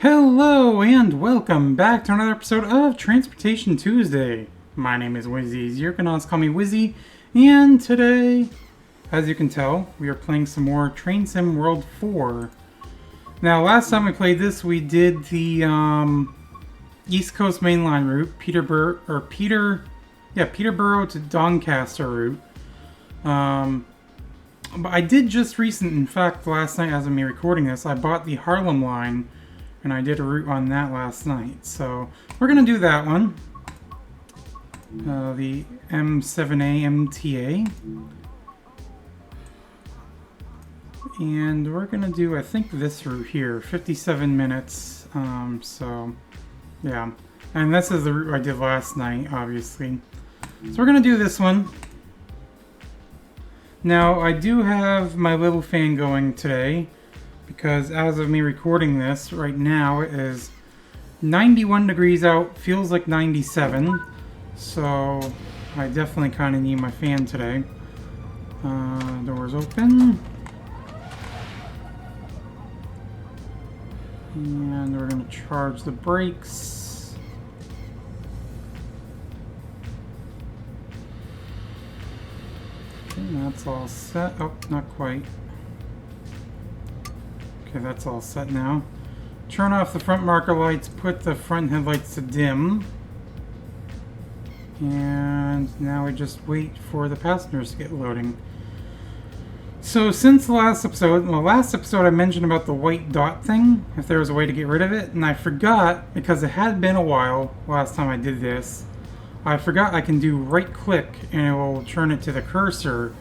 Hello and welcome back to another episode of Transportation Tuesday. My name is Wizzy. You can always call me Wizzy. And today, as you can tell, we are playing some more Train Sim World 4. Now, last time we played this, we did the East Coast Mainline route, Peterborough to Doncaster route. But I did just in fact, last night as of me recording this, I bought the Harlem line. And I did a route on that last night. So we're going to do that one. The M7A MTA. And we're going to do, I think, this route here. 57 minutes. So, yeah. And this is the route I did last night, obviously. So we're going to do this one. Now, I do have my little fan going today. Because as of me recording this, right now it is 91 degrees out, feels like 97. So I definitely kind of need my fan today. Doors open. And we're going to charge the brakes. Okay, that's all set. Oh, not quite. Okay, that's all set now. Turn off the front marker lights, put the front headlights to dim. And now we just wait for the passengers to get loading. So since the last episode, I mentioned about the white dot thing, if there was a way to get rid of it, and I forgot, because it had been a while last time I did this, I forgot I can do right click and it will turn it to the cursor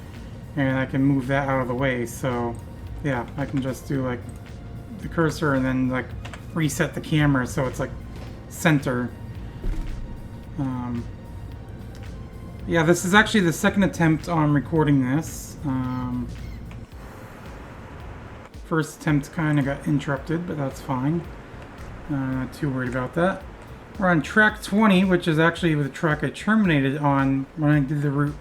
and I can move that out of the way. So yeah, I can just do like the cursor and then like reset the camera so it's like center. Yeah, this is actually the second attempt on recording this. First attempt kind of got interrupted, but that's fine. Not too worried about that. We're on track 20, which is actually the track I terminated on when I did the route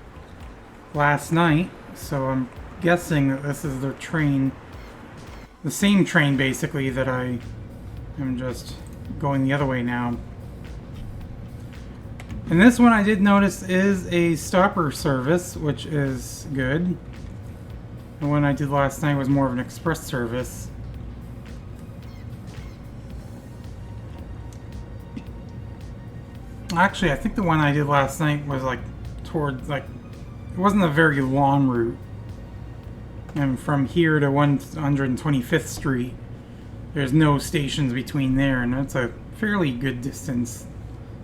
last night. So I'm guessing that this is the train, the same train basically, that I am just going the other way now. And this one I did notice is a stopper service, which is good. The one I did last night was more of an express service. Actually, I think the one I did last night was like towards like, it wasn't a very long route. And from here to 125th Street, there's no stations between there, and that's a fairly good distance.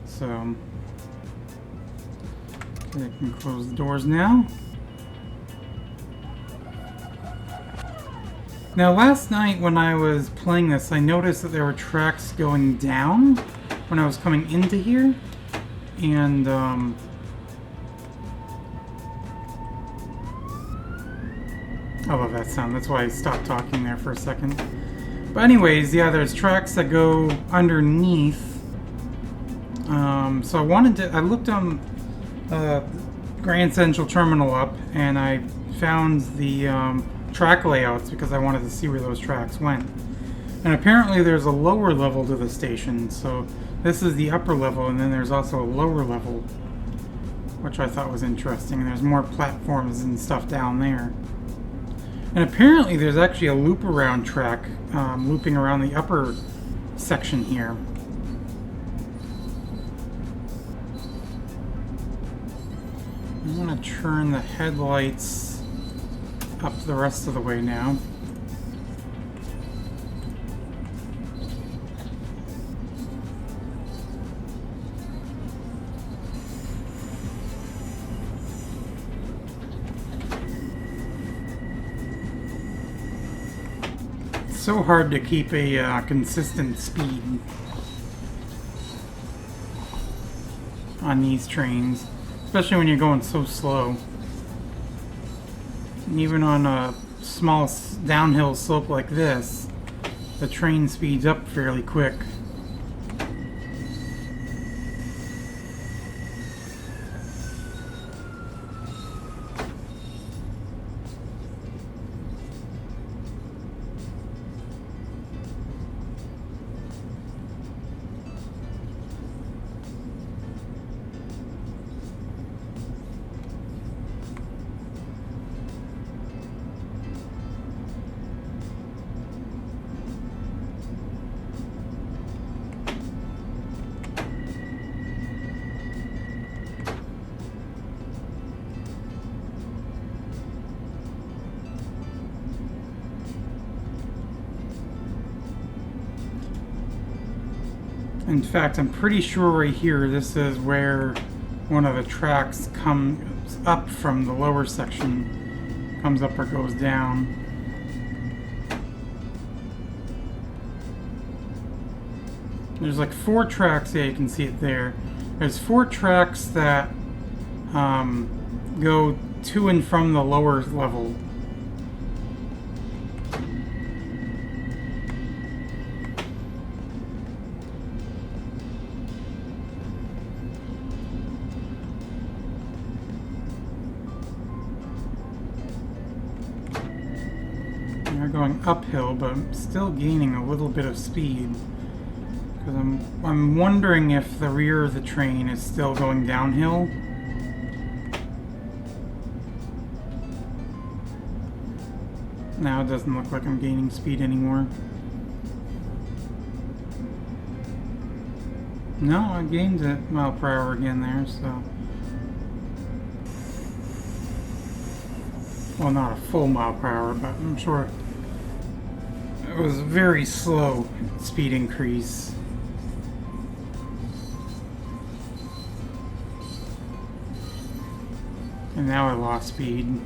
So, okay, I can close the doors now. Now, last night when I was playing this, I noticed that there were tracks going down when I was coming into here, and I love that sound. That's why I stopped talking there for a second. But anyways, yeah, there's tracks that go underneath. So I looked on Grand Central Terminal up, and I found the track layouts because I wanted to see where those tracks went. And apparently there's a lower level to the station. So this is the upper level, and then there's also a lower level, which I thought was interesting. And there's more platforms and stuff down there. And apparently there's actually a loop around track looping around the upper section here. I'm going to turn the headlights up the rest of the way now. So hard to keep a consistent speed on these trains, especially when you're going so slow. And even on a small downhill slope like this, the train speeds up fairly quick. In fact, I'm pretty sure right here this is where one of the tracks comes up from the lower section, comes up or goes down. There's like 4 tracks, yeah, you can see it there. There's 4 tracks that go to and from the lower level. They're going uphill, but I'm still gaining a little bit of speed. Because I'm wondering if the rear of the train is still going downhill. Now it doesn't look like I'm gaining speed anymore. No, I gained a mile per hour again there, so... Well, not a full mile per hour, but I'm sure it was a very slow speed increase. And now I lost speed.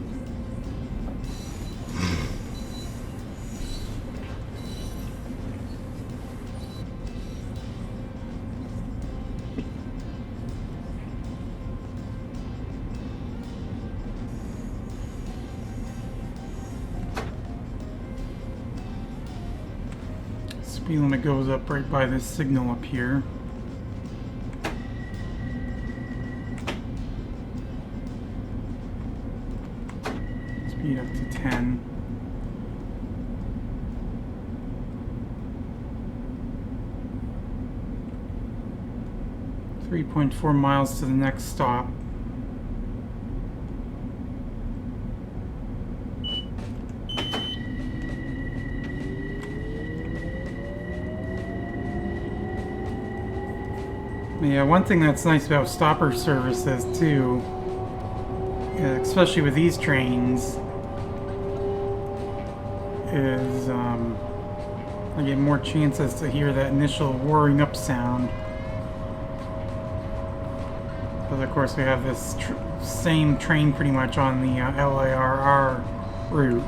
Speed limit goes up right by this signal up here. Speed up to 10. .4 miles to the next stop. Yeah, one thing that's nice about stopper services too, especially with these trains, is I get more chances to hear that initial roaring up sound. Because of course we have this same train pretty much on the LIRR route.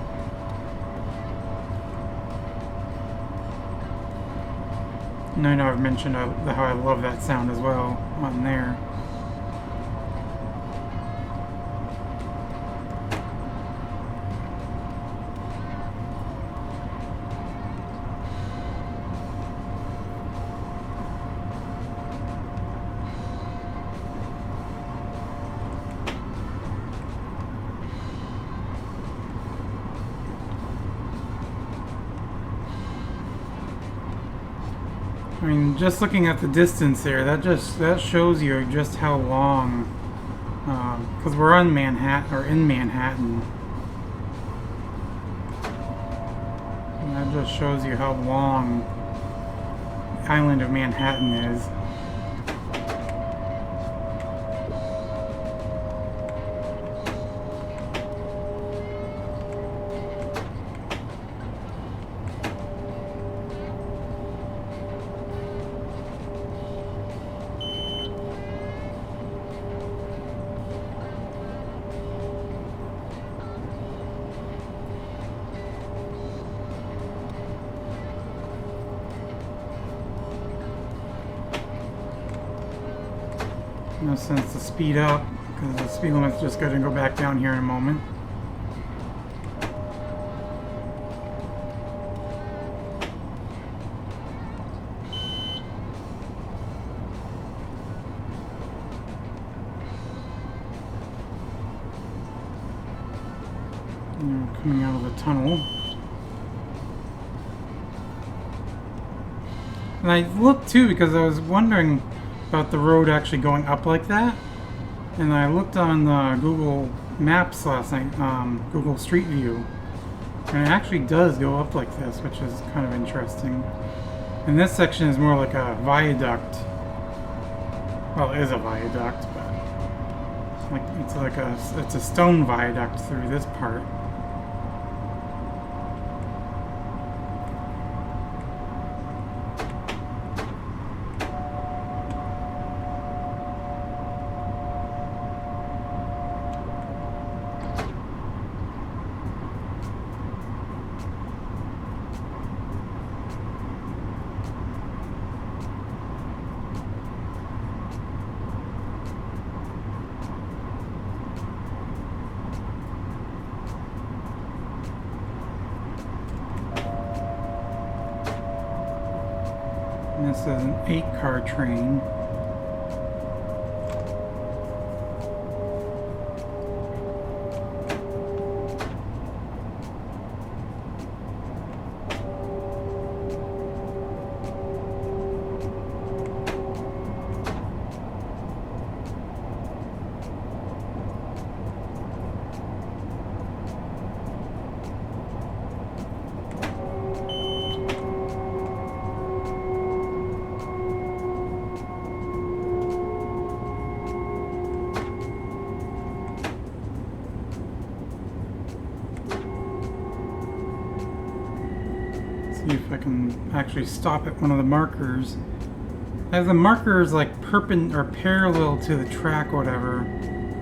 And I know I've mentioned how I love that sound as well on there. I mean, just looking at the distance there, that shows you just how long. Because we're on Manhattan, or in Manhattan. And that just shows you how long the island of Manhattan is. No sense to speed up, because the speed limit's just going to go back down here in a moment. Coming out of the tunnel. And I looked too, because I was wondering about the road actually going up like that, and I looked on Google Maps last night, Google Street View, and it actually does go up like this, which is kind of interesting. And this section is more like a viaduct. Well, it is a viaduct, but it's a stone viaduct through this part. And this is an 8-car train. See if I can actually stop at one of the markers. I have the markers like parallel to the track or whatever,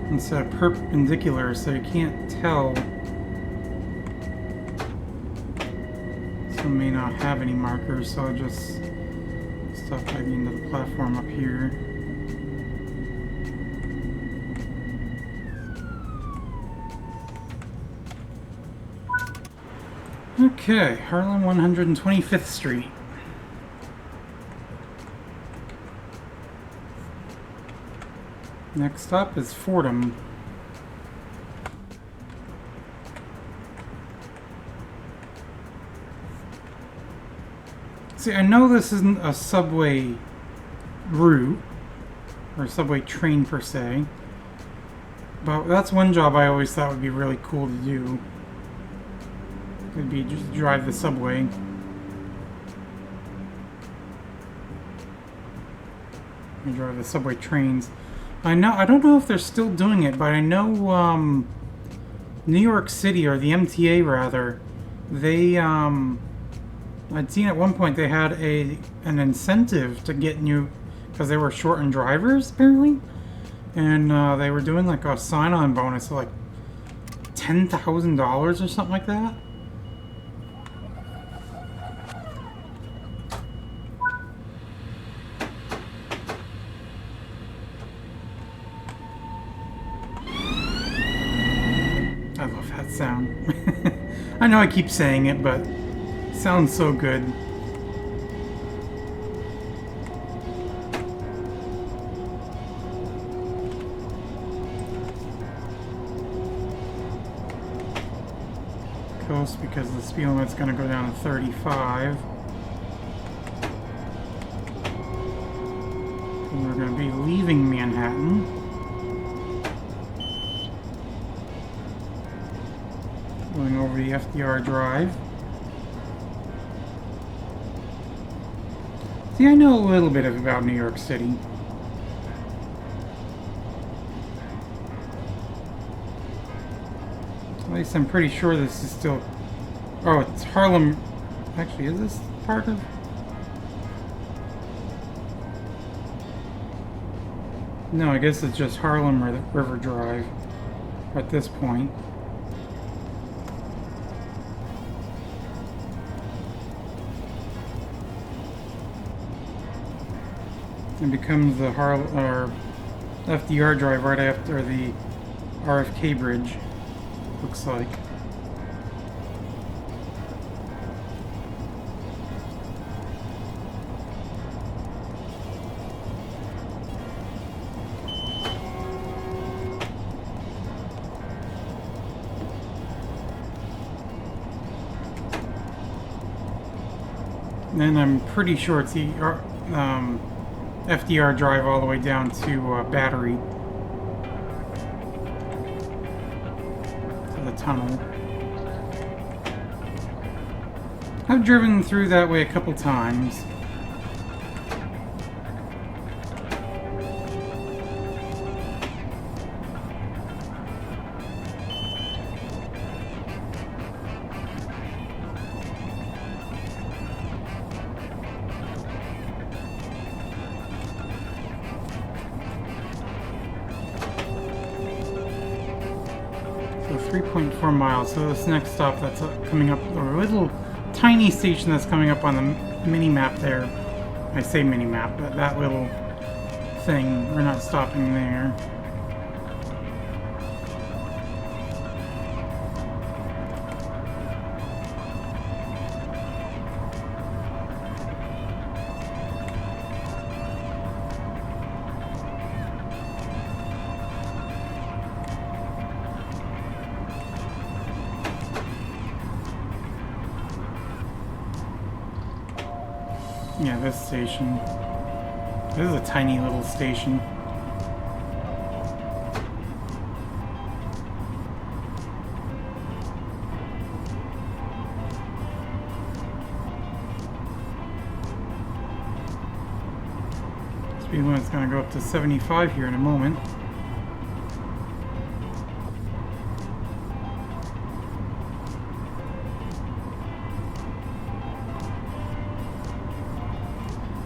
instead of perpendicular, so you can't tell. Some may not have any markers, so I'll just stop by the end of the platform up here. Okay, Harlem 125th Street. Next up is Fordham. See, I know this isn't a subway route, or a subway train per se, but that's one job I always thought would be really cool to do. It'd be just drive the subway. And drive the subway trains. I don't know if they're still doing it, but I know New York City, or the MTA rather, they I'd seen at one point they had an incentive to get new, because they were short on drivers apparently, and they were doing like a sign-on bonus of like $10,000 or something like that. I love that sound. I know I keep saying it, but it sounds so good. Coast, because the speed limit's going to go down to 35. And we're going to be leaving Manhattan. Going over the FDR Drive. See, I know a little bit about New York City. At least I'm pretty sure this is still... Oh, it's Harlem. Actually, is this part of... No, I guess it's just Harlem or the River Drive at this point. It becomes the FDR Drive right after the RFK Bridge, looks like. And I'm pretty sure it's the FDR Drive all the way down to Battery. To the tunnel. I've driven through that way a couple times. So 3.4 miles. So this next stop that's coming up, or a little tiny station that's coming up on the mini map there. I say mini map, but that little thing, we're not stopping there. Yeah, this station. This is a tiny little station. Speed limit's gonna go up to 75 here in a moment.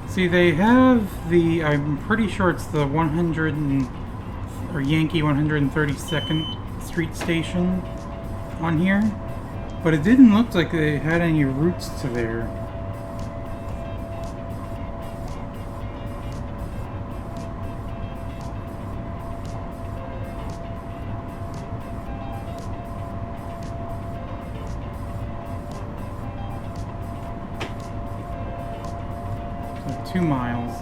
See, they have the, I'm pretty sure it's the 100 or Yankee 132nd Street station on here, but it didn't look like they had any routes to there. So 2 miles.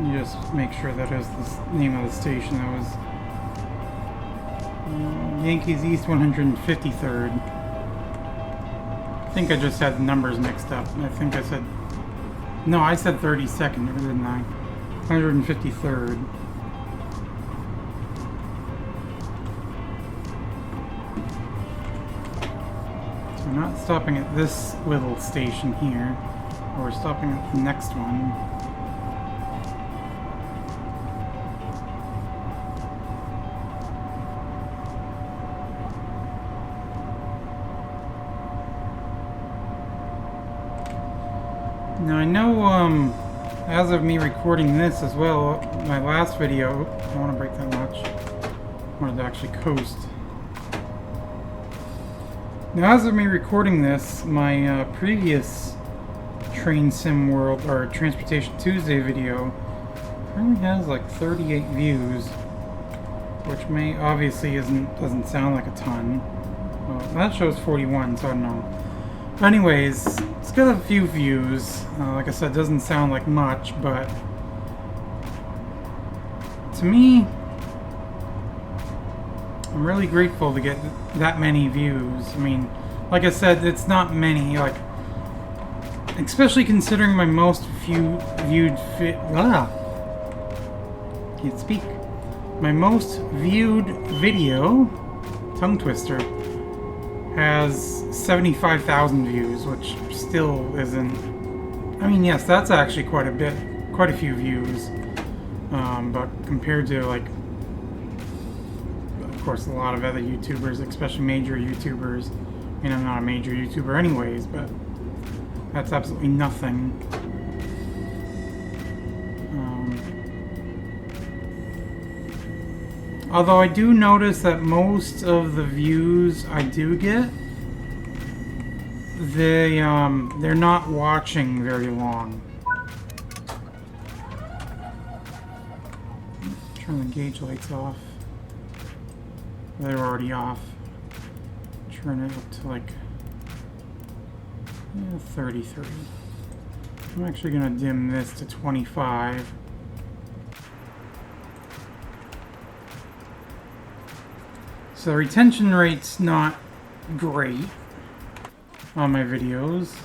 You just make sure that is the name of the station. That was Yankees East 153rd. I think I just had the numbers mixed up. I think I said... No, I said 32nd, didn't I? 153rd. So we're not stopping at this little station here. We're stopping at the next one. Now I know, as of me recording this as well, my last video, I don't want to break that much, I wanted to actually coast. Now as of me recording this, my previous Train Sim World, or Transportation Tuesday video, currently has like 38 views, which obviously doesn't sound like a ton. Well, that shows 41, so I don't know. Anyways, it's got a few views. Like I said, it doesn't sound like much, but to me, I'm really grateful to get that many views. I mean, like I said, it's not many, like, especially considering my most can't speak. My most viewed video, tongue twister, has 75,000 views, which still isn't... I mean, yes, that's actually quite a few views. But compared to, like, of course, a lot of other YouTubers, especially major YouTubers. I mean, I'm not a major YouTuber anyways, but that's absolutely nothing. Although I do notice that most of the views I do get, they're not watching very long. Turn the gauge lights off. They're already off. Turn it up to like 33. I'm actually gonna dim this to 25. So the retention rate's not great on my videos.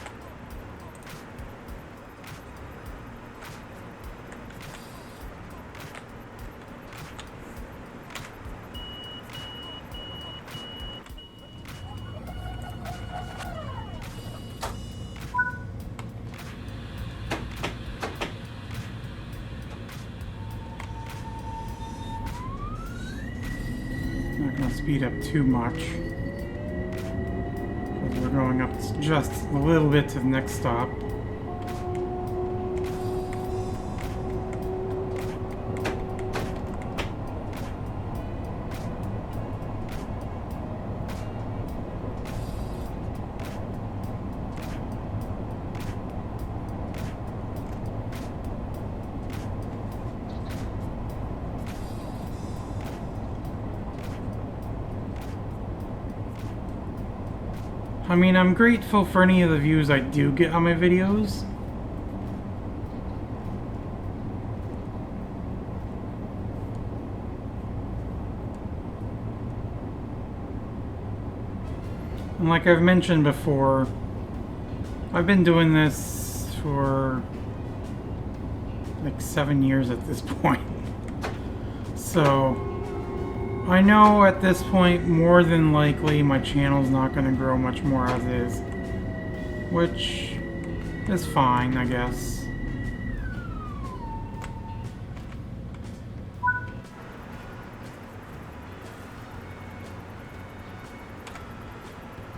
Not going to speed up too much, because we're going up just a little bit to the next stop. I mean, I'm grateful for any of the views I do get on my videos. And like I've mentioned before, I've been doing this for like 7 years at this point. So I know at this point, more than likely, my channel's not going to grow much more as is. Which is fine, I guess.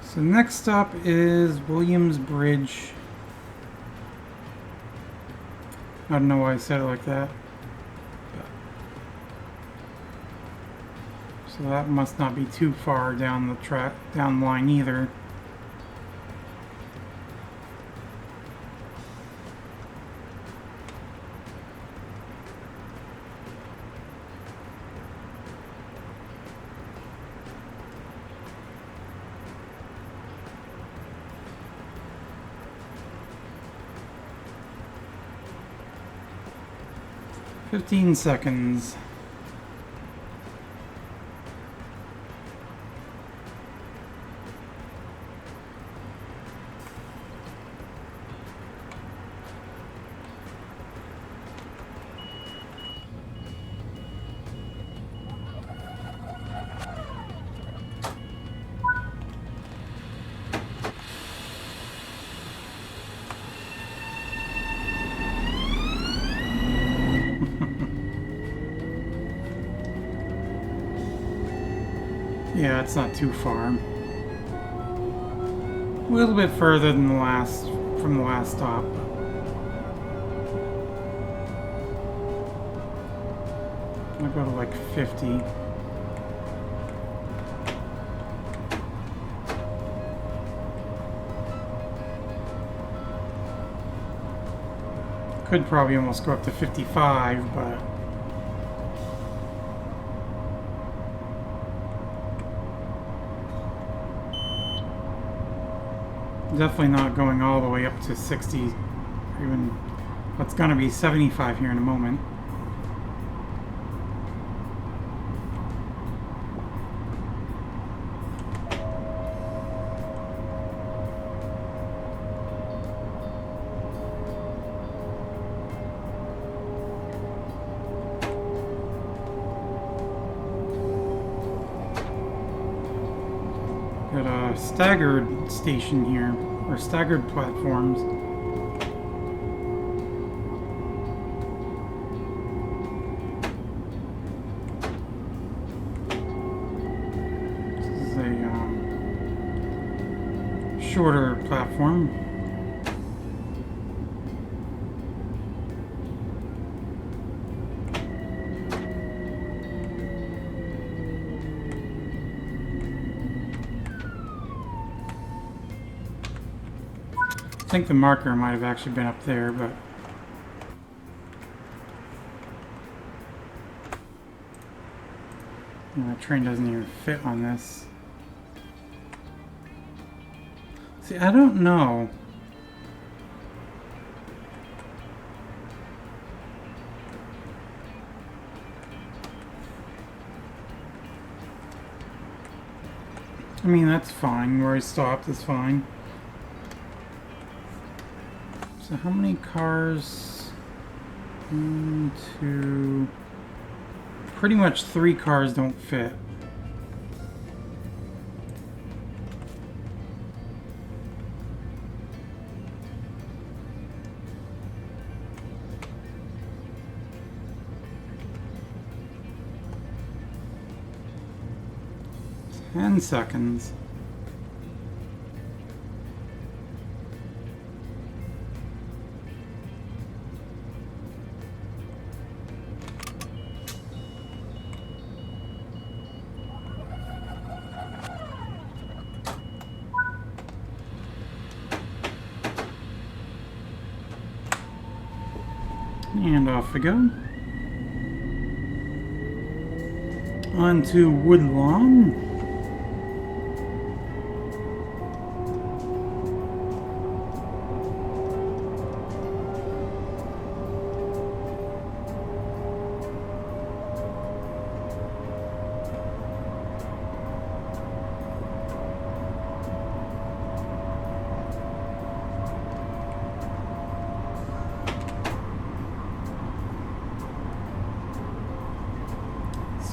So next stop is Williamsbridge. I don't know why I said it like that. So that must not be too far down the down the line either. "15 seconds. Yeah, it's not too far. A little bit further than from the last stop. I'll go to like 50. Could probably almost go up to 55, but definitely not going all the way up to 60, or even what's going to be 75 here in a moment. Got a staggered station here, or staggered platforms. This is a shorter platform. I think the marker might have actually been up there, but the train doesn't even fit on this. See, I don't know. I mean, that's fine. Where I stopped is fine. So how many cars? 1, 2... Pretty much 3 cars don't fit. Ten seconds. And off we go. On to Woodlawn.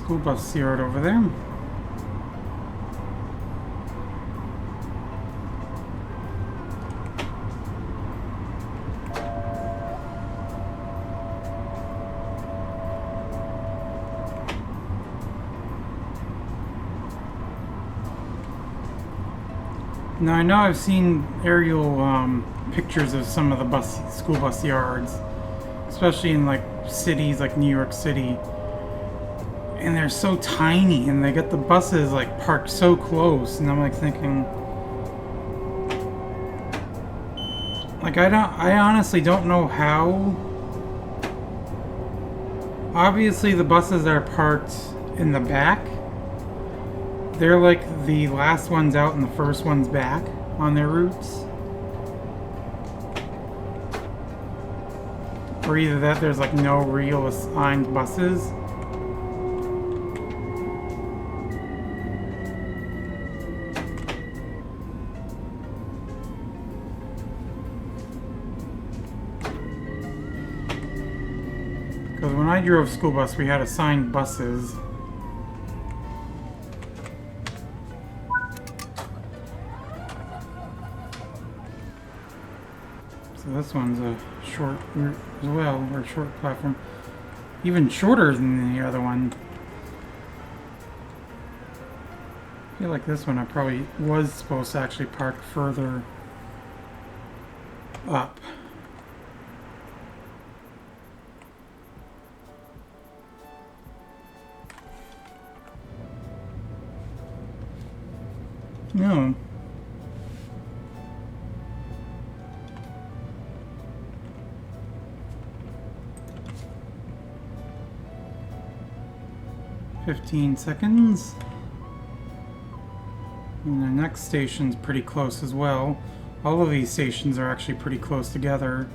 School bus yard over there. Now I know I've seen aerial pictures of some of the school bus yards, especially in like cities like New York City, and they're so tiny, and they get the buses like parked so close, and I'm like thinking, like I honestly don't know how. Obviously, the buses that are parked in the back, they're like the last ones out and the first ones back on their routes. Or either that, there's like no real assigned buses. Because when I drove school bus, we had assigned buses. So this one's a short route as well, or a short platform. Even shorter than the other one. I feel like this one I probably was supposed to actually park further up. No. "15 seconds. And the next station's pretty close as well. All of these stations are actually pretty close together.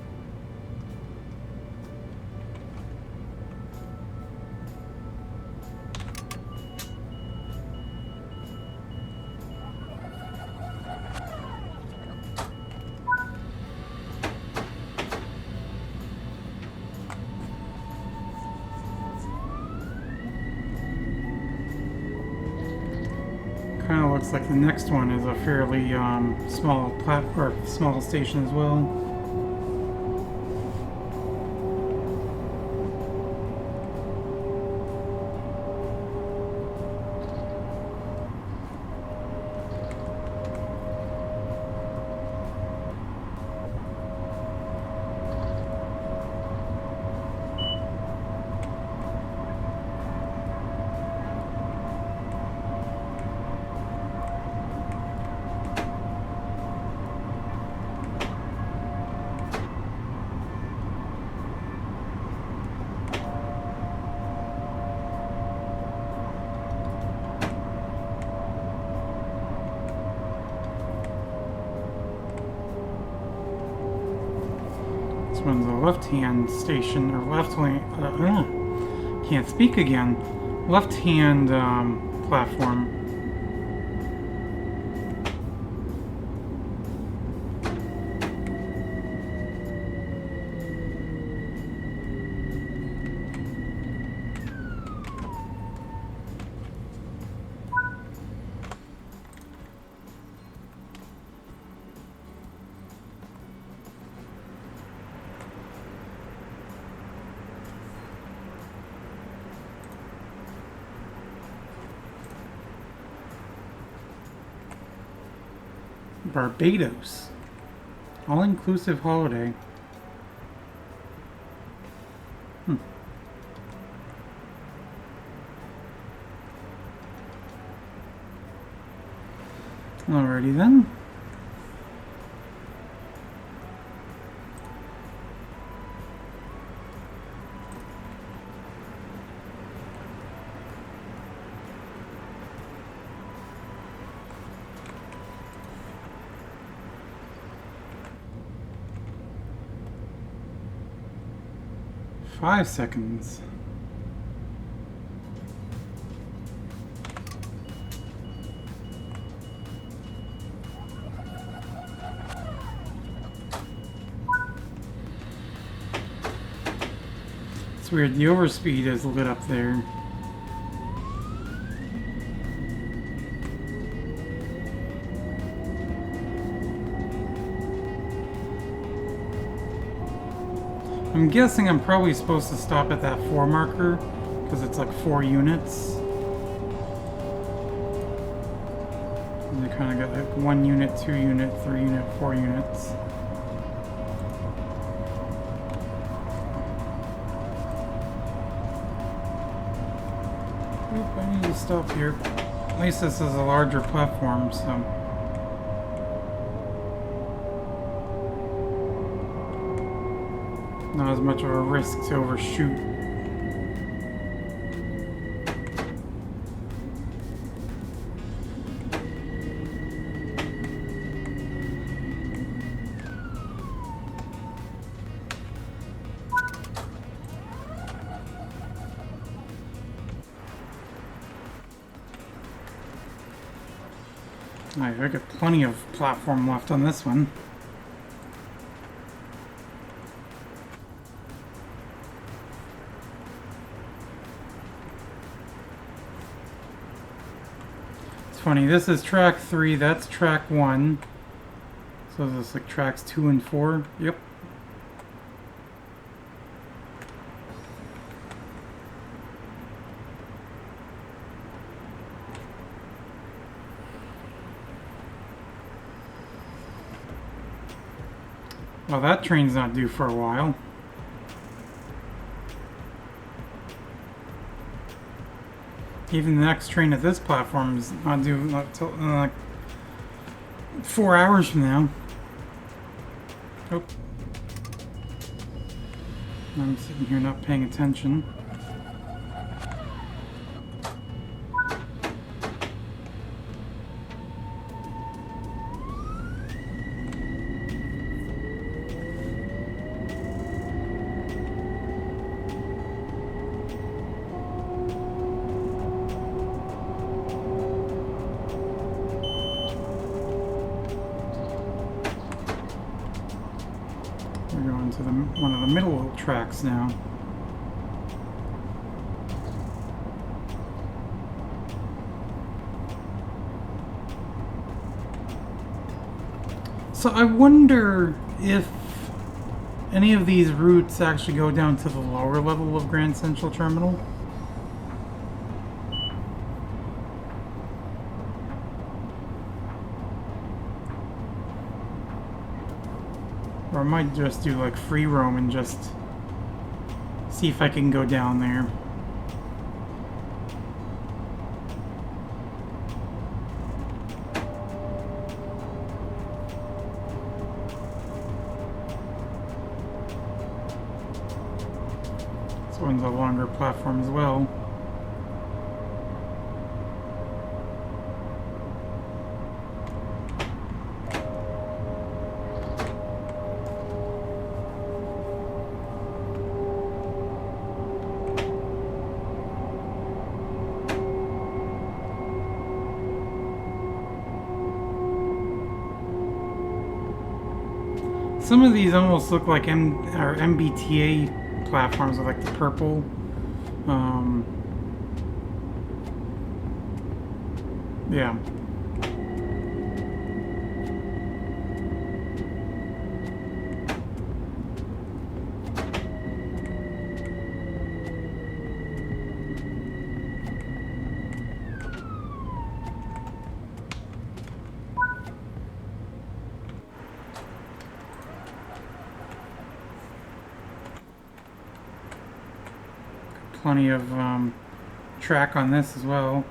Kind of looks like the next one is a fairly small station as well. This one's a left-hand station, or can't speak again. Left-hand platform. Barbados. All-inclusive holiday. Alrighty then. Five seconds. It's weird, the overspeed is lit up there. I'm guessing I'm probably supposed to stop at that 4 marker, because it's like 4 units. And you kind of got like 1 unit, 2 unit, 3 unit, 4 units. Oop, I need to stop here. At least this is a larger platform, so... not as much of a risk to overshoot. Alright, I got plenty of platform left on this one. Funny, this is track 3, that's track 1. So is this like tracks 2 and 4? Yep. Well, that train's not due for a while. Even the next train at this platform is not due until like 4 hours from now. Oh. I'm sitting here not paying attention. We're going to one of the middle tracks now. So I wonder if any of these routes actually go down to the lower level of Grand Central Terminal. Or I might just do like free roam and just see if I can go down there. This one's a longer platform as well. Some of these almost look like MBTA platforms with like the purple. Yeah. Plenty of track on this as well.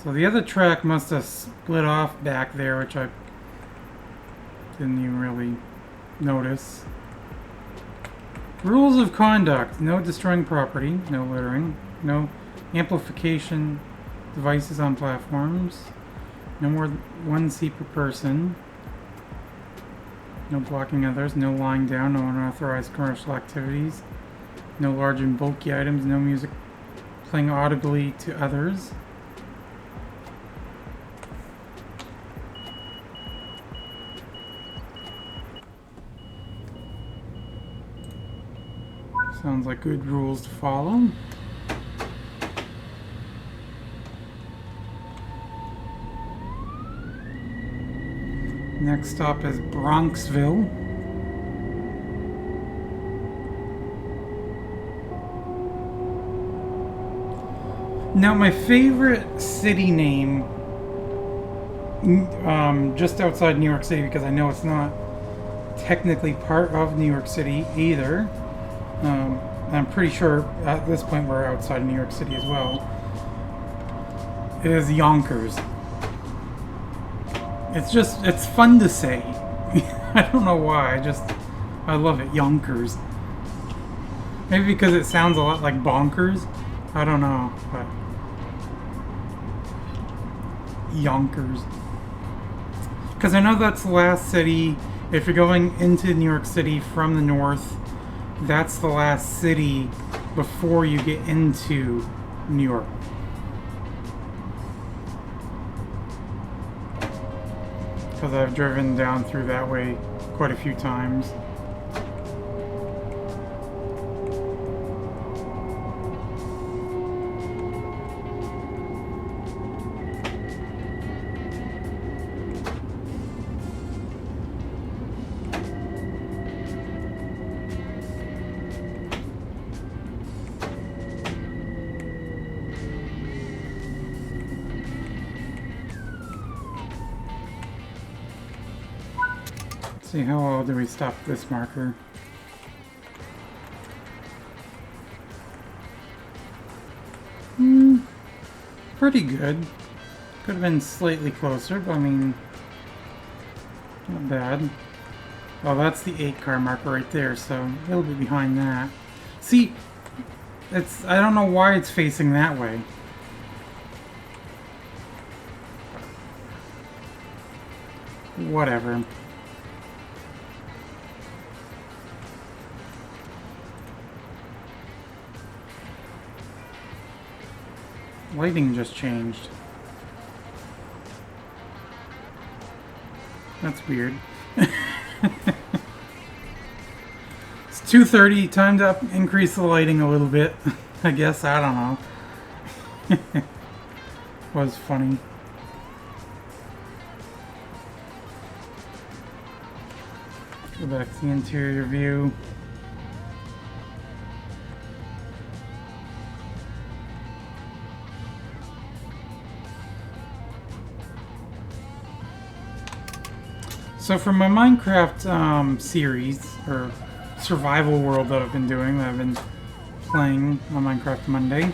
So the other track must have split off back there, which I didn't even really notice. Rules of conduct: no destroying property, no littering, no amplification devices on platforms, no more than 1 seat per person, no blocking others, no lying down, no unauthorized commercial activities, no large and bulky items, no music playing audibly to others. Sounds like good rules to follow. Next stop is Bronxville. Now, my favorite city name, just outside New York City, because I know it's not technically part of New York City either. I'm pretty sure at this point we're outside of New York City as well. Is Yonkers. It's fun to say. I don't know why. I love it. Yonkers. Maybe because it sounds a lot like bonkers. I don't know, but Yonkers. Because I know that's the last city. If you're going into New York City from the north, that's the last city before you get into New York. Because I've driven down through that way quite a few times. See, how well do we stop this marker? Pretty good. Could have been slightly closer, but I mean, not bad. Oh, that's the 8-car marker right there, so a little bit behind that. See, I don't know why it's facing that way. Whatever. Lighting just changed. That's weird. It's 2:30, time to increase the lighting a little bit. I guess, I don't know. Was funny. Go back to the interior view. So for my Minecraft series, or survival world that I've been doing, that I've been playing on Minecraft Monday,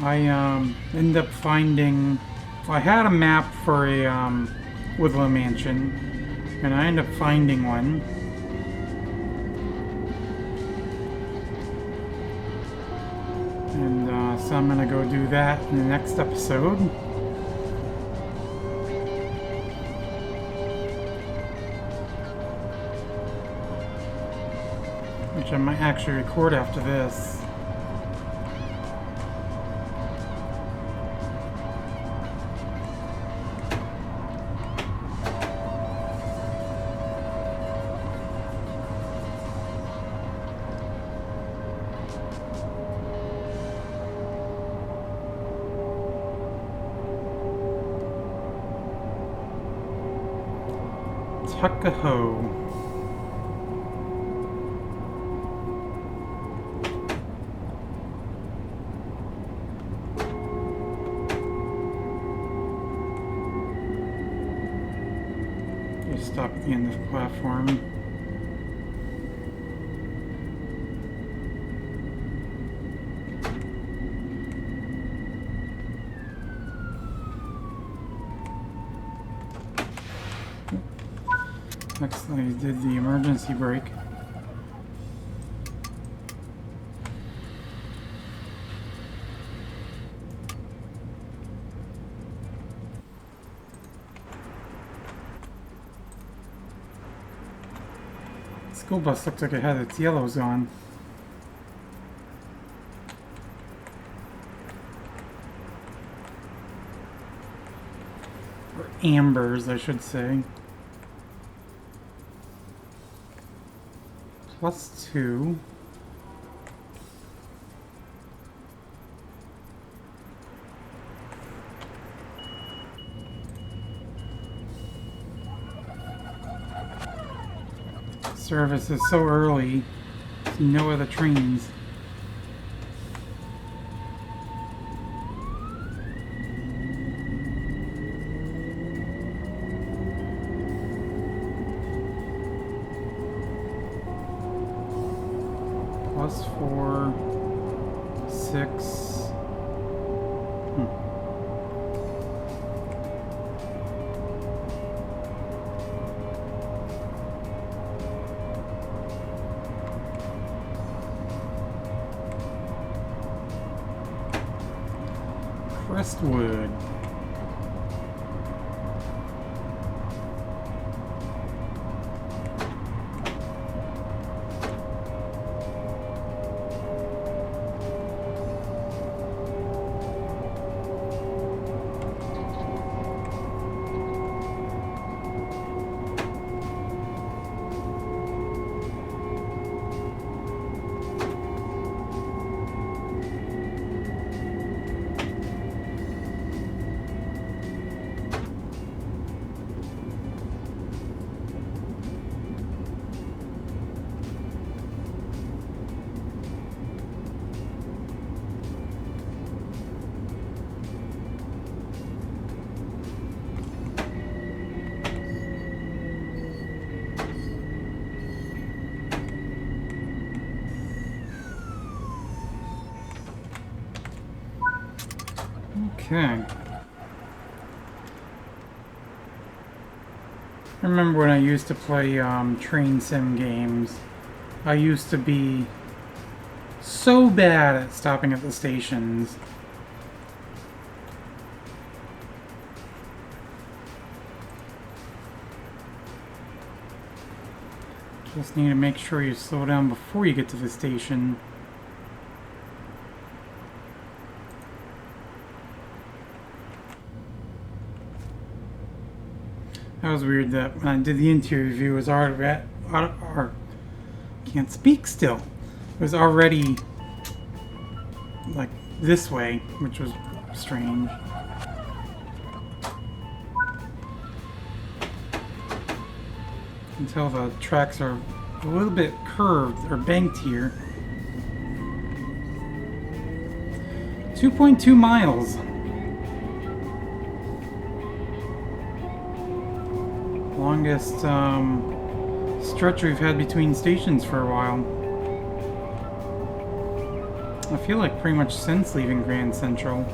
I ended up finding, I had a map for a woodland mansion, and I ended up finding one. And so I'm gonna go do that in the next episode. Which I might actually record after this. Tuckahoe. Stop at the end of the platform. Next, I did the emergency brake. School bus looks like it had its yellows on. Or ambers, I should say. +2. Service is so early. There's no other trains. 6. Crestwood. Okay. I remember when I used to play train sim games, I used to be so bad at stopping at the stations. Just need to make sure you slow down before you get to the station. That was weird that when I did the interior view, it was already can't speak still. It was already like this way, which was strange. You can tell the tracks are a little bit curved or banked here. 2.2 miles. Longest stretch we've had between stations for a while. I feel like pretty much since leaving Grand Central.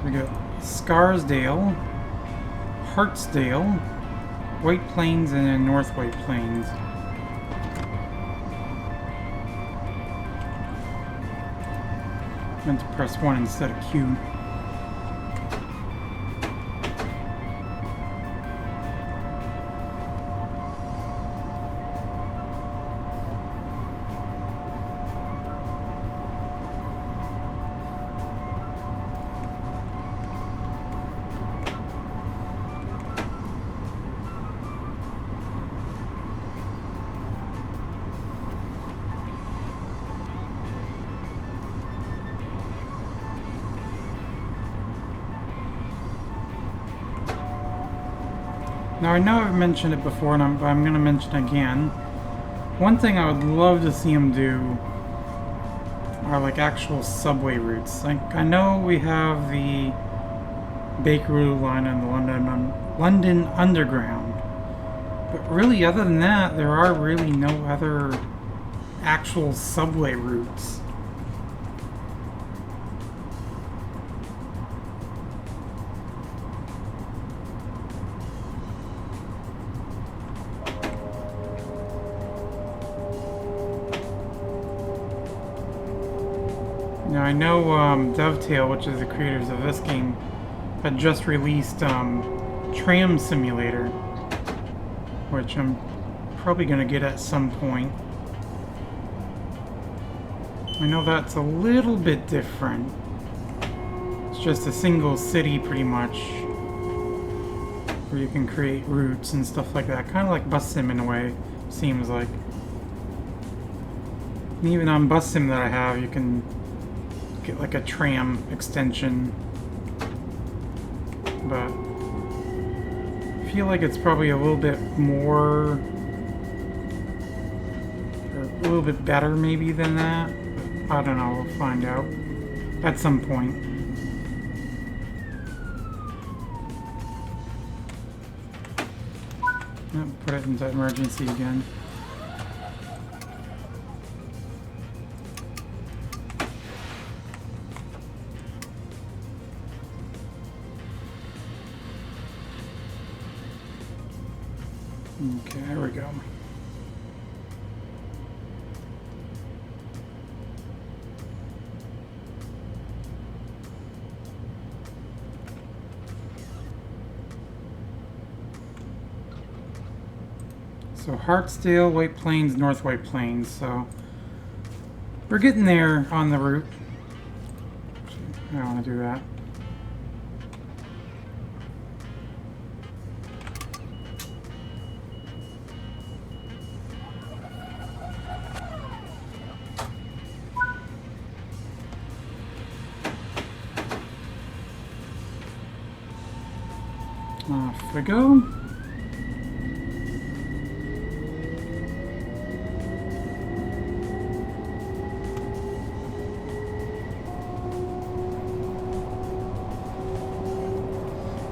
We got Scarsdale, Hartsdale, White Plains, and then North White Plains. I meant to press 1 instead of Q. Now I know I've mentioned it before, but I'm going to mention it again. One thing I would love to see them do are like actual subway routes. Like I know we have the Bakerloo line and the London Underground, but really other than that, there are really no other actual subway routes. Now I know Dovetail, which is the creators of this game, had just released Tram Simulator, which I'm probably going to get at some point. I know that's a little bit different. It's just a single city pretty much, where you can create routes and stuff like that. Kind of like Bus Sim in a way, seems like. And even on Bus Sim that I have, you can get like a tram extension, but I feel like it's probably a little bit more Or a little bit better maybe than that. I don't know, we'll find out at some point. Yep, put it into emergency again. Okay, there we go. So Hartsdale, White Plains, North White Plains. So we're getting there on the route. I don't want to do that. Off we go.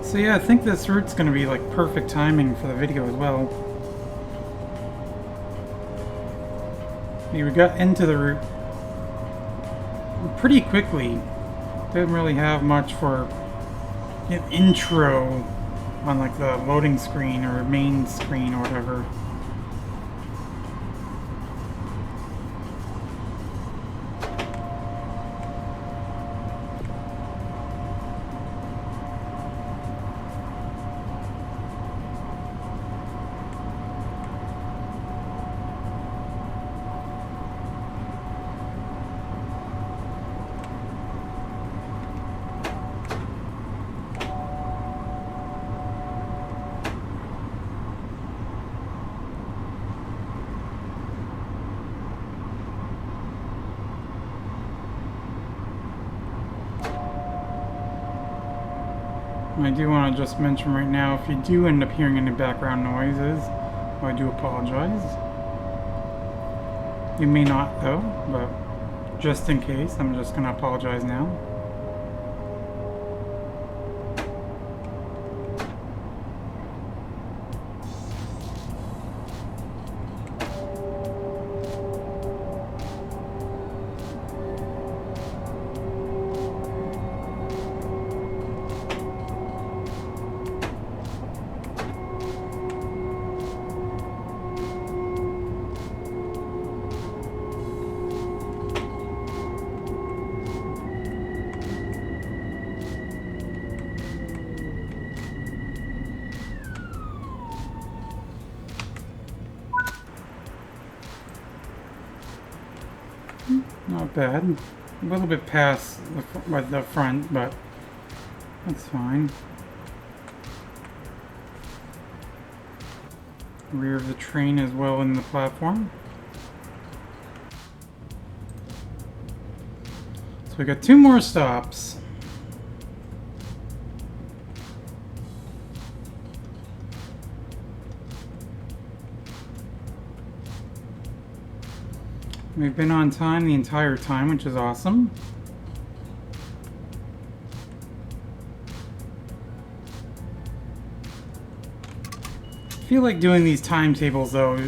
So yeah, I think this route's gonna be like perfect timing for the video as well. We got into the route pretty quickly. Didn't really have much for an intro on like the loading screen or main screen or whatever. I do want to just mention right now, if you do end up hearing any background noises, I do apologize. You may not though, but just in case, I'm just going to apologize now. Not bad. A little bit past the front, but that's fine. Rear of the train as well in the platform. So we got 2 more stops. We've been on time the entire time, which is awesome. I feel like doing these timetables though,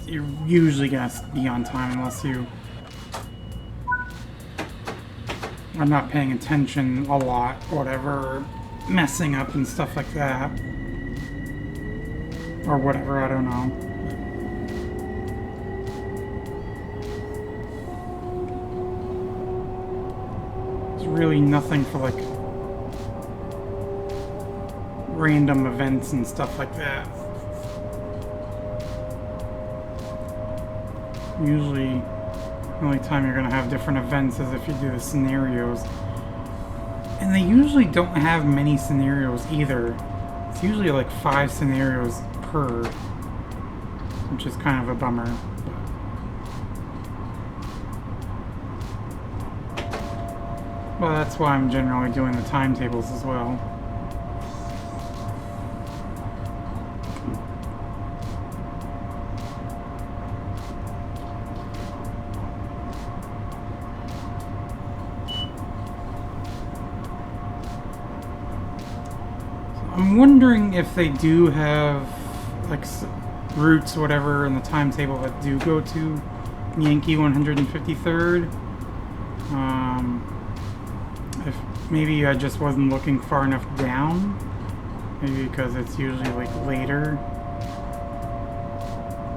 you're usually gonna be on time unless you are not paying attention a lot or whatever, messing up and stuff like that. Or whatever, I don't know. Really nothing for like random events and stuff like that. Usually the only time you're going to have different events is if you do the scenarios. And they usually don't have many scenarios either. It's usually like 5 scenarios per, which is kind of a bummer. Well, that's why I'm generally doing the timetables as well. I'm wondering if they do have like routes, whatever, in the timetable that do go to Yankee 153rd. If maybe I just wasn't looking far enough down, maybe because it's usually like later.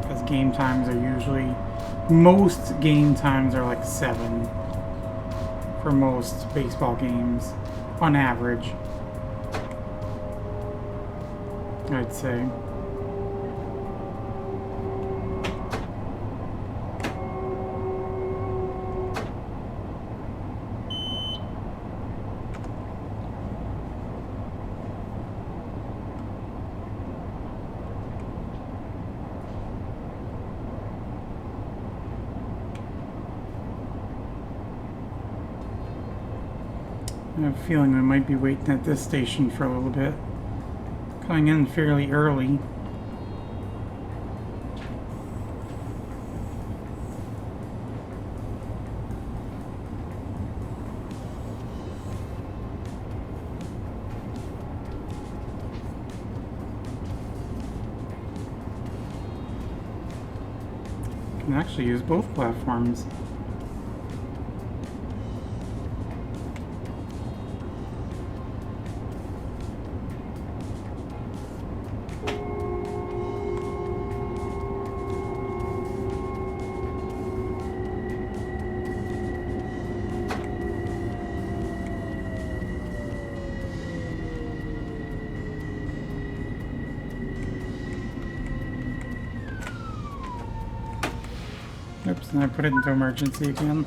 Because game times are usually, most game times are like 7 for most baseball games on average, I'd say. I have a feeling we might be waiting at this station for a little bit. Coming in fairly early. Can actually use both platforms. Oops, and I put it into emergency again.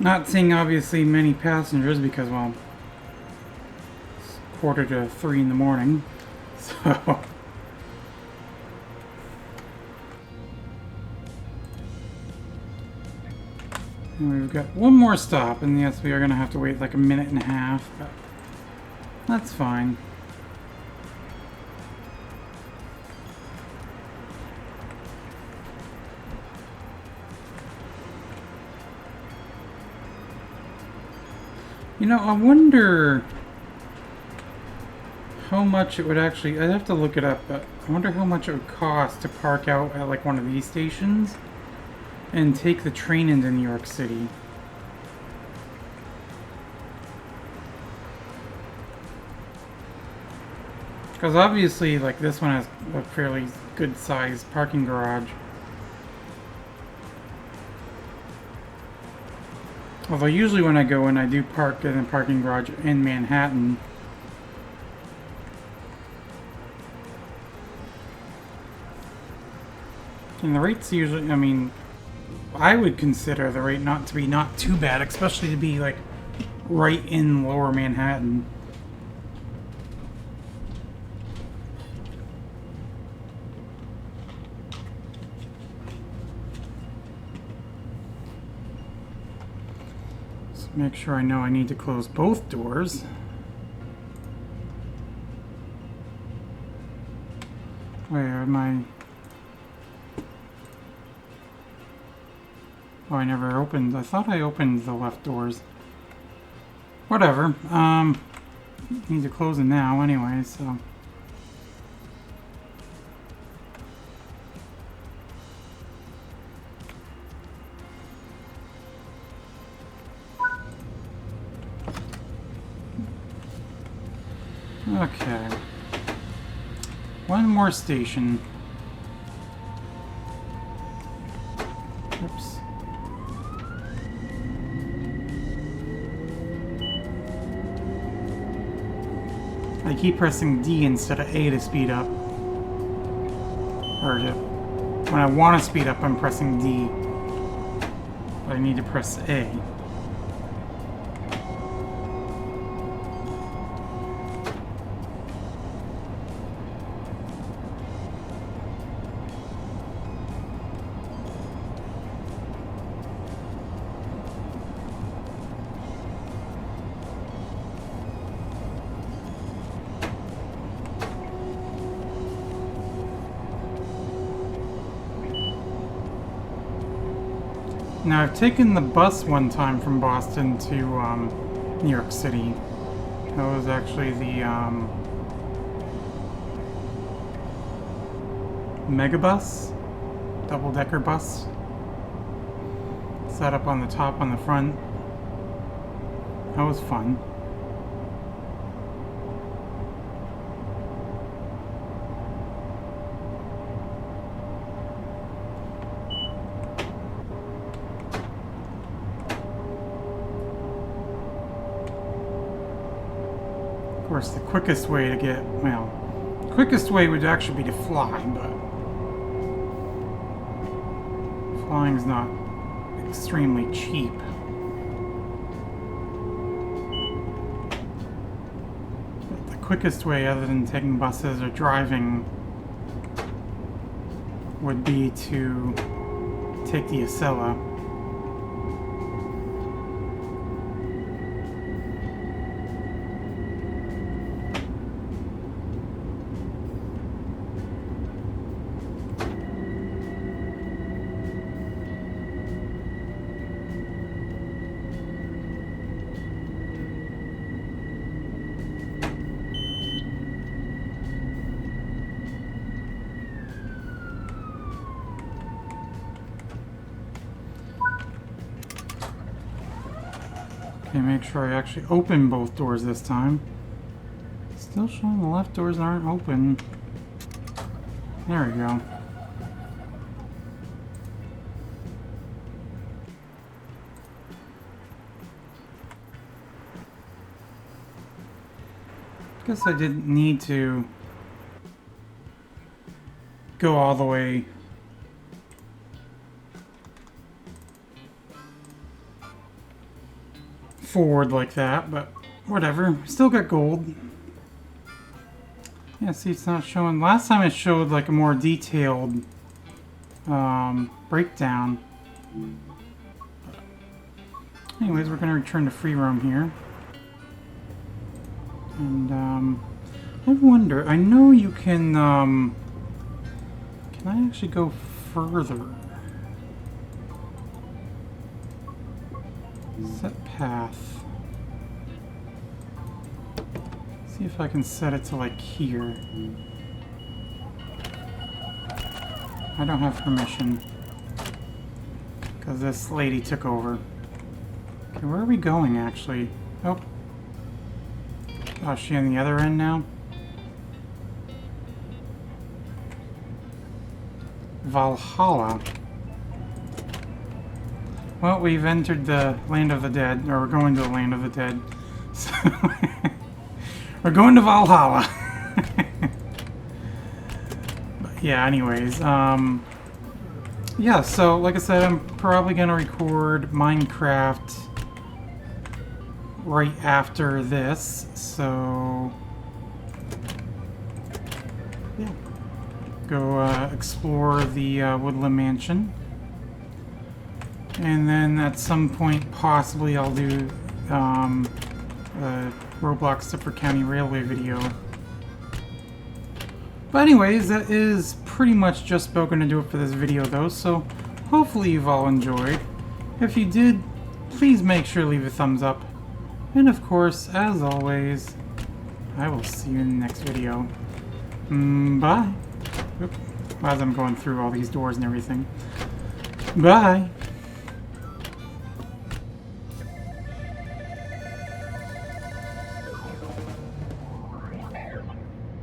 Not seeing obviously many passengers because, well, it's 2:45 in the morning, so. And we've got one more stop, and yes, we are going to have to wait like a minute and a half, but that's fine. You know, I wonder how much it would actually, I'd have to look it up, but I wonder how much it would cost to park out at like one of these stations and take the train into New York City. Because obviously, like, this one has a fairly good sized parking garage. Although usually when I go in, I do park in a parking garage in Manhattan. And the rates usually, I mean, I would consider the rate not to be not too bad, especially to be like right in lower Manhattan. So make sure I know I need to close both doors. Where am I? Oh, I never opened. I thought I opened the left doors. Whatever. Need to close it now anyway, so. Okay. One more station. Oops. I keep pressing D instead of A to speed up. Or when I want to speed up, I'm pressing D. But I need to press A. Now, I've taken the bus one time from Boston to New York City. That was actually the Megabus, double-decker bus. Set up on the top on the front. That was fun. Of course, the quickest way to get, well, quickest way would actually be to fly, but flying's not extremely cheap. But the quickest way, other than taking buses or driving, would be to take the Acela. Okay, make sure I actually open both doors this time. Still showing the left doors aren't open. There we go. Guess I didn't need to go all the way forward like that, but whatever. Still got gold. Yeah, see, it's not showing. Last time it showed like a more detailed breakdown. Anyways, we're gonna return to free roam here. And I wonder, I know you can I actually go further? Set path. See if I can set it to like here. I don't have permission because this lady took over. Okay, where are we going actually? Oh. Oh, is she on the other end now? Valhalla. Well, we've entered the land of the dead, or we're going to the land of the dead. So we're going to Valhalla. But yeah, anyways, yeah, so like I said, I'm probably gonna record Minecraft right after this, so yeah, go explore the Woodland Mansion, and then at some point possibly I'll do a Roblox Stipford County Railway video. But anyways, that is pretty much just about going to do it for this video though, so hopefully you've all enjoyed. If you did, please make sure to leave a thumbs up. And of course, as always, I will see you in the next video. Bye. Oop. As I'm going through all these doors and everything. Bye.